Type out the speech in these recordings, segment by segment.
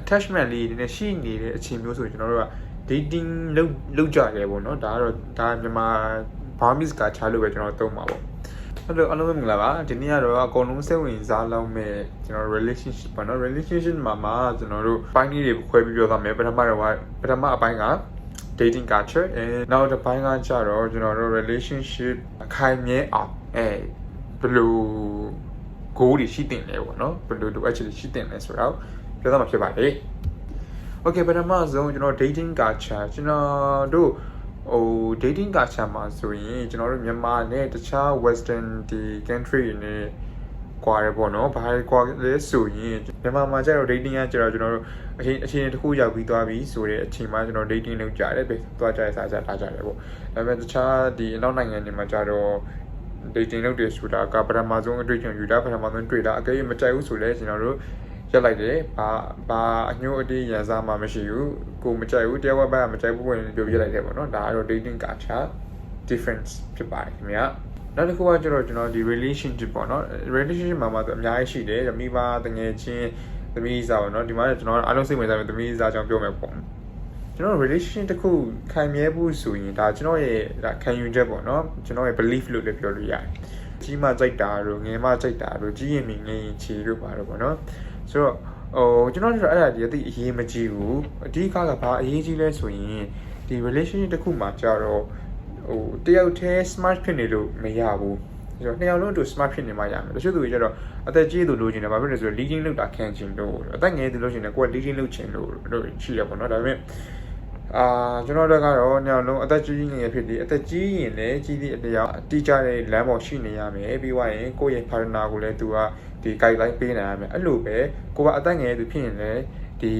attachment လေးနည်းနည်းရှိနေတဲ့အချိန်မျိုးဆိုကျွန်တော်တို့က dating လုပ်ကြတယ်ပေါ့နော်ဒါမြန်မာ Burmese ကချားလို့ပဲကျွန်တော်သုံးပါပေါ့အဲ့လိုအားလုံးပဲမင်္ဂလာပါဒီနေ့ကတော့အကုန်လုံးစိတ်ဝင်စားလောက်မဲ့ကျွန်တော် relationship ပေါ့နော် relationship မှာကျွန်တော်တို့ပိုင်းလေးတွေခွဲပြီးပြောသားမယ်ပထမအပိုင်းက dating culture နောက်တစ်ပိုင်းကကျတော့ကျွန်တော်တို့ relationship အခိုင်အမြဲအောင်ဘယ်လို goal တွေရှိတင်လဲပေါ့နော်ဘယ်လိုလိုအပ်ချက်တွေရှိတင်လဲဆိုတော့ပြောသားမှာဖြစ်ပါတယ် Okay ပထမဆုံးကျွန်တော် dating culture ကျွန်တော်တို့dating culture မှာဆိုရင်ကျွန်တော်တို့မြန်မာနဲ့တခြား western ဒီ country တွေနဲ့ကွာရပေါ့နော်ဘာကွာလဲဆိုရင်မြန်မာမှာကျတော့ dating ကကျတော့ကျွန်တော်တို့အချိန်တစ်ခုရောက်ပြီးသွားပြီဆိုတဲ့အချိန်မှာကျွန်တော် dating လုပ်ကြတယ်ပဲသွားကြရစားကြတာကြတယ်ပေါ့ဒါပေမဲ့တခြားဒီအနောက်နိုင်ငံတွေမှာကျတော့ dating လုပ်တယ်ဆိုတာကပထမဆုံးအတွေ့အကြုံယူတာပထမဆုံးတွေ့တာအကယ်၍မကြိုက်ဘူးဆိုလဲကျွန်တော်တို့ရက်လိုက်တယ်ဘာအညို့အတေးရန်စားမှမရှိဘူးကိုမကြိုက်ဘူးတရားဝက်ပါမကြိုက်ဘူးဝင်ပြောပြလိုက်တယ်ပေါ့နော်ဒါကတော့ dating culture difference ဖြစ်ပါတယ်ခင်ဗျာနောက်တစ်ခုကကျတော့ကျွန်တော်ဒီ relationship ပေါ့နော် relationship မှာတော့အများကြီးရှိတယ်မိဘတငယ်ချင်းသမီးစားပေါ့နော်ဒီမှာကျွန်တော်အားလုံးစိတ်ဝင်စားတယ်သမီးစားကြောင့်ပြောမယ်ပေါ့ကျွန်တော် relationship တစ်ခုခံမြဲဖို့ဆိုရင်ဒါကျွန်တော်ရဲ့ခံယူချက်ပေါ့နော်ကျွန်တော်ရဲ့ belief လို့လည်းပြောလို့ရတယ်ကြီးမှကြိုက်တာတို့ငယ်မှကြိုက်တာတို့ကြီးရင်မြင်ငယ်ရင်ချီတို့ပါတော့ပေါ့နော်ဆိုတော့ကျွန်တော်တို့အဲ့ဒါဒီအသိအရေးမကြီးဘူးအဓိကကဘာအရေးကြီးလဲဆိုရင်ဒီ relationship တစ်ခုမှာကြတော့တယောက်တည်း smart ဖြစ်နေလို့မရဘူးဆိုတော့နှစ်ယောက်လုံးတို့ smart ဖြစ်နေမှရမယ်တချို့သူတွေကျတော့အသက်ကြီးသူလိုချင်တယ်ဘာဖြစ်လဲဆိုတော့ leading လုပ်တာခံချင်လို့အသက်ငယ်သူလိုချင်တယ်ကိုယ်က leading လုပ်ချင်လို့ရှိရပါတော့ဒါပေမဲ့ကျွန်တော်တို့ကတော့နှစ်ယောက်လုံးအသက်ကြီးငယ်ဖြစ်ပြီးအသက်ကြီးရင်လည်းကြီးသည့်အလျောက်တီးကြတဲ့လမ်းပေါ်ရှိနေရမယ်ပြီးွားရင်ကိုယ့်ရဲ့ partner ကိုလည်းသူကဒီ guideline ပေးနိုင်ရမယ်အဲ့လိုပဲကိုကအသက်ငယ်သူဖြစ်ရင်လည်းဒီ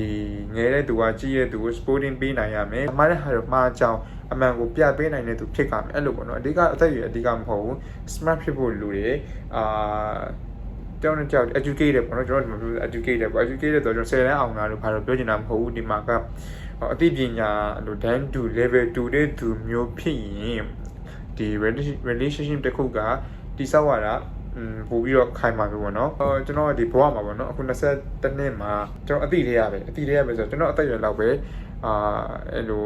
ငယ်တဲ့သူကကြီးရဲ့သူကို supporting ပေးနိုင်ရမယ်မှားတဲ့ဟာတော့မှားကြောင်းအမှန်ကိုပြပေးနိုင်တဲ့သူဖြစ်ကြမယ်အဲ့လိုပေါ့နော်အဓိကအသက်အရွယ်အဓိကမဟုတ်ဘူး smart ဖြစ်ဖို့လိုတယ်ကျောင်းနဲ့ကျောင်း educated ပေါ့နော်ကျွန်တော်တို့ educated ပေါ့ educated ဆိုတော့10တန်းအောင်တာလို့ဘာလို့ပြောချင်တာမဟုတ်ဘူးဒီမှာကအသိပညာလို့ dan to level 2တဲ့သူမျိုးဖြစ်ရင်ဒီ relationship တစ်ခုကတိစောက်ရတာပို့ပြီးတော့ခိုင်မှာပဲပေါ့နော်ကျွန်တော်ဒီဘဝမှာပေါ့နော်အခု22နှစ်မှာကျွန်တော်အတိလေးရပဲဆိုတော့ကျွန်တော်အသက်အရွယ်လောက်ပဲအဲ့လို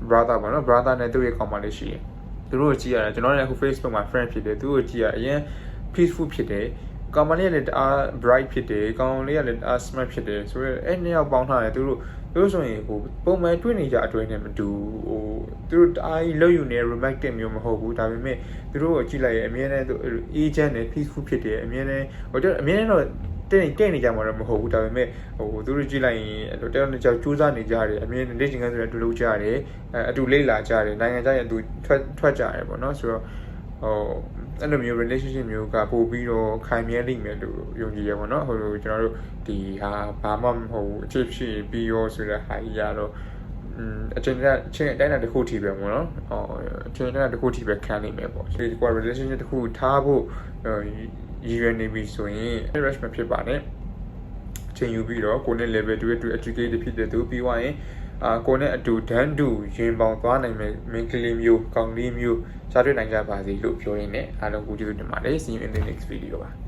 brother ပေါ့နော် brother နဲ့သူ့ရဲ့ကောင်မလေးရှိတယ်သူတို့ကိုကြည့်ရတယ်ကျွန်တော်လည်းအခု Facebook မှာ friend ဖြစ်တယ်သူတို့ကိုကြည့်ရအရင် peaceful ဖြစ်တယ်ကောင်မလေးကလည်းတအား bright ဖြစ်တယ်ကောင်လေးကလည်းတအား smart ဖြစ်တယ်ဆိုတော့အဲ့နှစ်ယောက်ပေါင်းထားတယ်သူတို့ဆိုရင်ပုံမှန်တွေ့နေကြအတွင်းနဲ့မတူသူတို့တအားလှုပ်ယူနေ romantic မျိုးမဟုတ်ဘူးဒါပေမဲ့သူတို့ကိုကြည့်လိုက်ရင်အမြဲတမ်း agent နဲ့ peaceful ဖြစ်တယ်အမြဲတမ်းတော့တဲ့နေကြမှာတော့မဟုတ်ဘူးဒါပေမဲ့သူတို့ကြည့်လိုက်ရင်တယောက်နဲ့တယောက်စူးစမ်းနေကြတယ်အမြဲတမ်းလက်ကျင်ကဆိုတဲ့အတူလုပ်ကြတယ်အတူလေ့လာကြတယ်နိုင်ငံခြားရဲ့အတူထွက်ကြတယ်ပေါ့နော်ဆိုတော့အဲ့လိုမျိုး relationship မျိုးကပို့ပြီးတော့ခိုင်မြဲလိမ့်မယ်လို့ယုံကြည်ရပါတော့ကျွန်တော်တို့ဒီဟာဘာမှမဟုတ်ဘူးအချစ်ဖြစ်ပြီးရောဆိုတဲ့ဟာကြီးရတော့အချိန်တိုင်းတစ်ခုထိပဲပေါ့နော်အချိန်တိုင်းတစ်ခုထိပဲခံနိုင်မယ်ပေါ့ဒီကွာ relationship တစ်ခုထားဖို့ရည်ရွယ်နေပြီဆိုရင် rush မဖြစ်ပါနဲ့အချိန်ယူပြီးတော့ကိုယ်နဲ့ level 2 educated ဖြစ်တဲ့သူပြီးွားရင်ကိုယ်နဲ့အတူတန်းတူရင်ပေါင်သွားနိုင်မယ်မင်းကလေးမျိုးကောင်းလေးမျိုးရှားတွေ့နိုင်ကြပါစေလို့ပြောရင်းနဲ့အားလုံးကိုကျေးဇူးတင်ပါတယ် see you in the next video ပါ